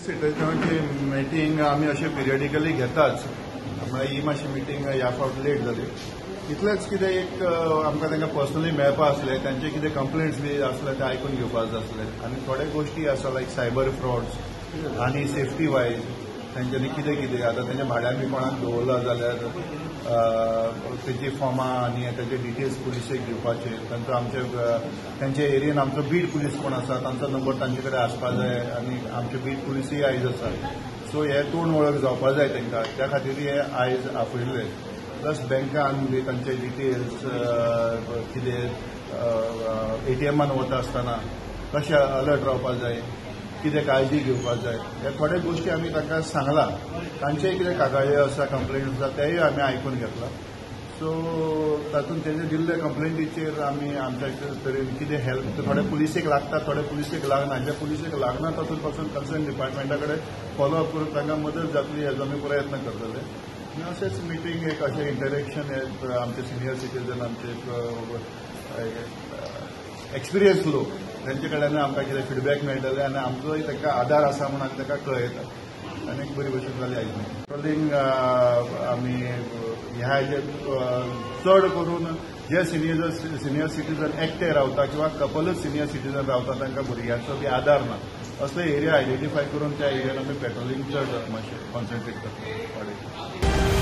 सिटीजनांची meeting आमी अशें periodically घेताच. म्हळ्यार ही मातशी मिटींग ह्या फावट लेट जाली. इतलेंच कितें एक आमकां तांकां पर्सनली मेळपा आसलें, तांचे कितें कंप्लेंट्स बी आसले ते आयकून घेवपाक जाय आसले. आनी थोडे गोश्टी आसा लायक सायबर फ्रॉड्स आनी सेफ्टी वायज तांच्यांनी कितें कितें आतां तांच्या भाड्यान बी कोणाक दवरला जाल्यार तेची फॉर्मां आनी ताचे डिटेल्स पुलिसेक दिवपाचे. तांचे एरियेन आमचो बीट पुलीस कोण आसा तांचो नंबर तांचे कडेन आसपाक जाय आनी आमचे बीट पुलिसूय आयज आसा. सो हे तोंड वळख जावपाक जाय तांकां, त्या खातीर हे आयज आपयल्ले. प्लस बँकान बी तांचे डिटेल्स कितें एटीएमान वता आसतना कशें अलर्ट रावपाक जाय, कितें काळजी घेवपाक जाय, हे थोडे गोश्टी आमी तांकां सांगला. तांचेय कितें कागाळी आसा, कंप्लेंट आसा तेय आमी आयकून घेतला. सो तातूंत तेजे दिल्ले कंप्लेंटीचेर आमी आमच्या तरेन कितें हेल्प थोडे पुलिसेक लागता, थोडे पुलिसेक लागना. जे पुलिसेक लागना तातूंत पासून कन्सर्न डिपार्टमेंटा कडेन फॉलोअप करून तांकां मदत जातली हेजो आमी प्रयत्न करतले. अशेंच मिटींग एक अशें इंटरेक्शन आमचे सिनियर सिटीजन आमचे एक्सपिरियन्स लोक तांचे कडल्यान आमकां कितें फिडबॅक मेळटले आनी आमचोय तांकां आदार आसा म्हणून आमी तांकां कळयता. आनी एक बरी भशेन जाली आयज पेट्रोलिंग आमी ह्या हेजेर चड करून जे सिनियर सिटीजन एकटे रावता किंवा कपलच सिनियर सिटीजन रावता तांकां भुरग्यांचो बी आदार ना असले एरिया आयडेंटिफाय करून त्या एरियान आमी पेट्रोलिंग चड मातशें कॉन्सन्ट्रेट करता.